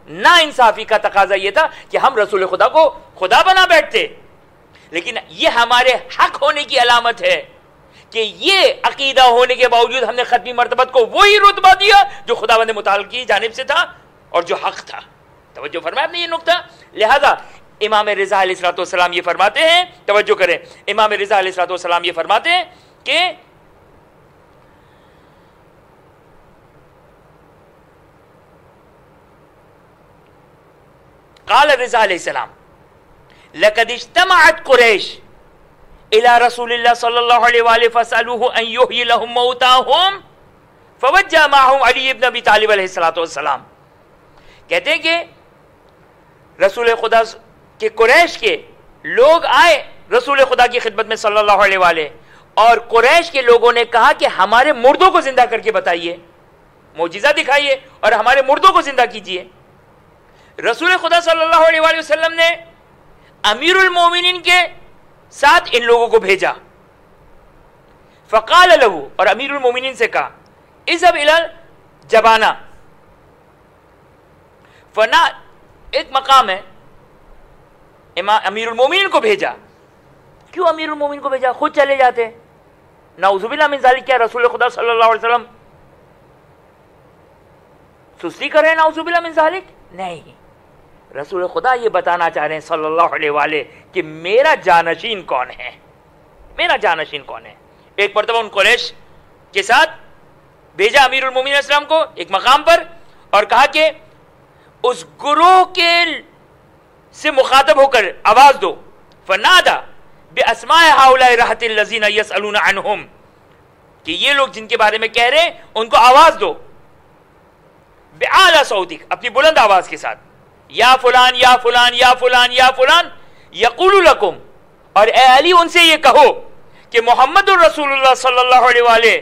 Speaker 1: نا انصافی کا تقاضا یہ تھا کہ ہم رسول خدا کو خدا بنا بیٹھتے، لیکن یہ ہمارے حق ہونے کی علامت ہے کہ یہ عقیدہ ہونے کے باوجود ہم نے ختمی مرتبت کو وہی رتبہ دیا جو خداوند متعال کی جانب سے تھا اور جو حق تھا۔ توجہ فرمایا آپ نے یہ نقطہ۔ لہذا امام رضا علیہ الصلوۃ والسلام یہ فرماتے ہیں، توجہ کریں، امام رضا علیہ الصلوۃ والسلام یہ فرماتے ہیں کہ قال رضا علیہ السلام لقد اجتمعت قریش الى رسول اللہ صلی اللہ علیہ وآلہ فسألوه ان یحیی لهم موتاهم فوجہ معهم علی ابن ابی طالب علیہ الصلوۃ والسلام، کہتے ہیں کہ رسول خدا کے قریش کے لوگ آئے رسول خدا کی خدمت میں صلی اللہ علیہ وآلہ، اور قریش کے لوگوں نے کہا کہ ہمارے مردوں کو زندہ کر کے بتائیے، معجزہ دکھائیے اور ہمارے مردوں کو زندہ کیجیے۔ رسول خدا صلی اللہ علیہ وآلہ وسلم نے امیر المومنین کے ساتھ ان لوگوں کو بھیجا، فقال له، اور امیر المومنین سے کہا اذهب الى الجبانہ، فنا ایک مقام ہے، امیر المومنین کو بھیجا، کیوں امیر المومنین کو بھیجا؟ خود چلے جاتے، نعوذ باللہ من ذالک، کیا رسول خدا صلی اللہ علیہ وسلم سستی کر رہے ہیں؟ نعوذ باللہ من ذالک نہیں، رسول خدا یہ بتانا چاہ رہے ہیں صلی اللہ علیہ وآلہ کہ میرا جانشین کون ہے، میرا جانشین کون ہے۔ ایک مرتبہ ان قریش کے ساتھ بھیجا امیر المومنین علیہ السلام کو ایک مقام پر، اور کہا کہ اس گروہ کے سے مخاطب ہو کر آواز دو، فنادا باسماء هؤلاء الرهط الذين يسألون عنهم، کہ یہ لوگ جن کے بارے میں کہہ رہے ہیں ان کو آواز دو، اعلیٰ صوتک، اپنی بلند آواز کے ساتھ، یا فلان یا فلان یا فلان یا فلان، یقول لکم، اور اے علی ان سے یہ کہو کہ محمد الرسول اللہ صلی اللہ علیہ وآلہ،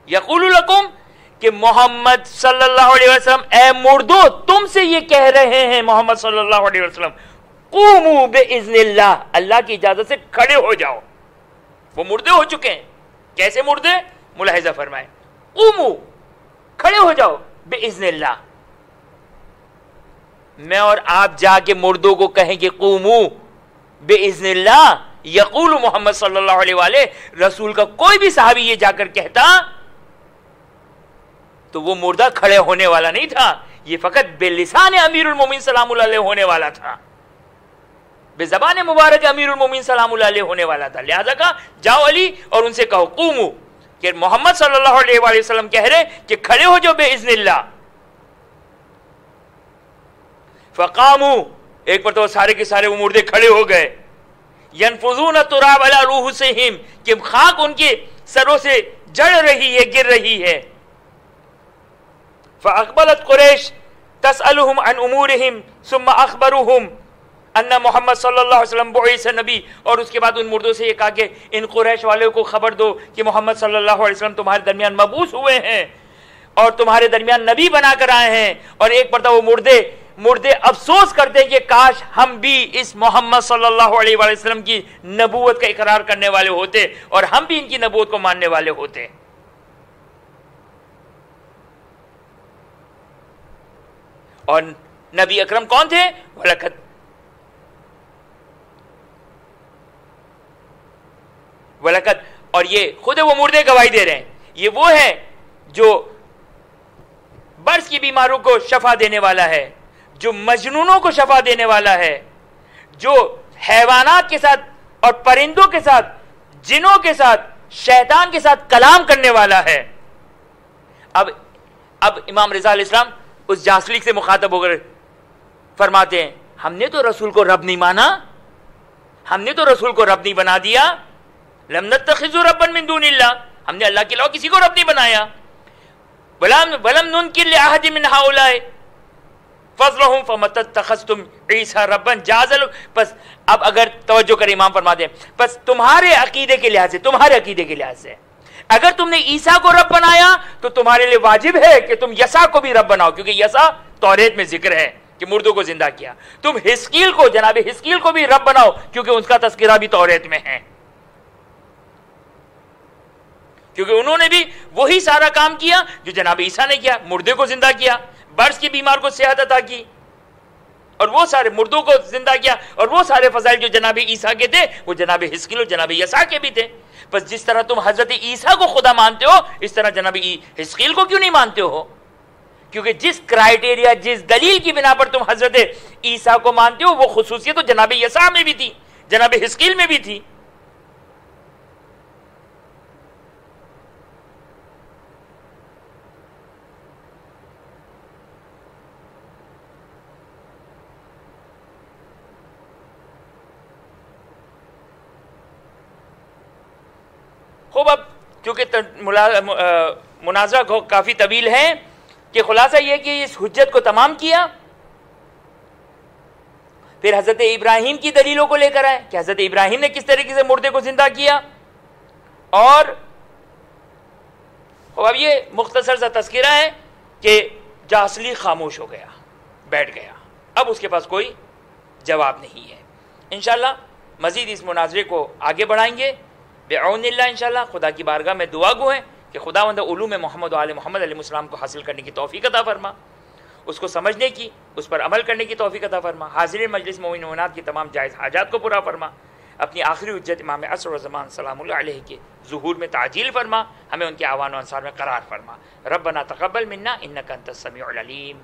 Speaker 1: یقول لکم کہ محمد صلی اللہ علیہ وسلم، اے مردو تم سے یہ کہہ رہے ہیں محمد صلی اللہ علیہ وسلم، قوموا باذن اللہ، اللہ کی اجازت سے کھڑے ہو جاؤ۔ وہ مردے ہو چکے ہیں، کیسے مردے؟ ملاحظہ فرمائیں، قوموا، کھڑے ہو جاؤ، باذن اللہ۔ میں اور آپ جا کے مردوں کو کہیں کہ قوموا باذن اللہ، یقول محمد صلی اللہ علیہ وآلہ، رسول کا کوئی بھی صحابی یہ جا کر کہتا تو وہ مردہ کھڑے ہونے والا نہیں تھا، یہ فقط بے لسان امیر المومنین سلام اللہ علیہ ہونے والا تھا، بے زبان مبارک امیر المومنین سلام اللہ علیہ ہونے والا تھا۔ لہذا کہا جاؤ علی اور ان سے کہو قوموا، کہ محمد صلی اللہ علیہ وآلہ وسلم کہہ رہے کہ کھڑے ہو جاؤ باذن اللہ۔ فقاموا، ایک پر تو سارے کے سارے وہ مردے کھڑے ہو گئے، ینفضون التراب علی رؤوسہم، کہ خاک ان کے سروں سے جڑ رہی ہے، گر رہی ہے۔ فاقبلت قریش تسألهم عن امورهم ثم اخبروهم ان محمد صلی اللہ علیہ وسلم بعث نبی، اور اس کے بعد ان مردوں سے یہ کہا کہ ان قریش والوں کو خبر دو کہ محمد صلی اللہ علیہ وسلم تمہارے درمیان مبعوث ہوئے ہیں اور تمہارے درمیان نبی بنا کر آئے ہیں۔ اور ایک مرتبہ وہ مردے افسوس کرتے کہ کاش ہم بھی اس محمد صلی اللہ علیہ وسلم کی نبوت کا اقرار کرنے والے ہوتے اور ہم بھی ان کی نبوت کو ماننے والے ہوتے۔ اور نبی اکرم کون تھے؟ ولقد، اور یہ خود وہ مردے گواہی دے رہے ہیں، یہ وہ ہے جو برس کی بیماروں کو شفا دینے والا ہے، جو مجنونوں کو شفا دینے والا ہے، جو حیوانات کے ساتھ اور پرندوں کے ساتھ، جنوں کے ساتھ، شیطان کے ساتھ کلام کرنے والا ہے۔ اب امام رضا علیہ السلام اس جاسلیک سے مخاطب ہو کر فرماتے ہیں ہم نے تو رسول کو رب نہیں مانا، ہم نے تو رسول کو رب نہیں بنا دیا، لم نتخذ ربا من دون اللہ، ہم نے اللہ کے علاوہ کسی کو رب نہیں بنایا، ولم ننکر لأحد من هؤلاء فضلهم فمتى اتخذتم عیسی ربا جاز له۔ پس اب اگر توجہ کر امام فرماتے ہیں پس تمہارے عقیدے کے لحاظ سے اگر تم نے عیسیٰ کو رب بنایا تو تمہارے لیے واجب ہے کہ تم یسع کو بھی رب بناؤ، کیونکہ یسع توریت میں ذکر ہے کہ مردوں کو زندہ کیا۔ تم حزقیل کو، جناب حزقیل کو بھی رب بناؤ، کیونکہ اس کا تذکرہ بھی توریت میں ہے، کیونکہ انہوں نے بھی وہی سارا کام کیا جو جناب عیسیٰ نے کیا، مردے کو زندہ کیا، برس کے بیمار کو صحت عطا کی، اور وہ سارے مردوں کو زندہ کیا، اور وہ سارے فضائل جو جناب عیسیٰ کے تھے وہ جناب حزقیل اور جناب یسع کے بھی تھے۔ بس جس طرح تم حضرت عیسیٰ کو خدا مانتے ہو اس طرح جناب حزقیل کو کیوں نہیں مانتے ہو؟ کیونکہ جس کرائیٹیریا، جس دلیل کی بنا پر تم حضرت عیسیٰ کو مانتے ہو وہ خصوصیت تو جناب یسع میں بھی تھی، جناب حزقیل میں بھی تھی۔ خوب، اب چونکہ مناظرہ کافی طویل ہے کہ خلاصہ یہ کہ اس حجت کو تمام کیا، پھر حضرت ابراہیم کی دلیلوں کو لے کر آئے کہ حضرت ابراہیم نے کس طریقے سے مردے کو زندہ کیا، اور اب یہ مختصر سا تذکرہ ہے کہ جاسلی خاموش ہو گیا، بیٹھ گیا، اب اس کے پاس کوئی جواب نہیں ہے۔ انشاءاللہ مزید اس مناظرے کو آگے بڑھائیں گے بعون اللہ انشاءاللہ۔ خدا کی بارگاہ میں دعا گو ہے کہ خداوند علوم محمد و آل محمد علیہ السلام کو حاصل کرنے کی توفیق عطا فرما، اس کو سمجھنے کی، اس پر عمل کرنے کی توفیق عطا فرما، حاضرین مجلس مومن مومنات کی تمام جائز حاجات کو پورا فرما، اپنی آخری حجت امام عصر و زمان سلام اللہ علیہ کے ظہور میں تعجیل فرما، ہمیں ان کے اعوان و انصار میں قرار فرما۔ ربنا تقبل منا انک انت السمیع العلیم۔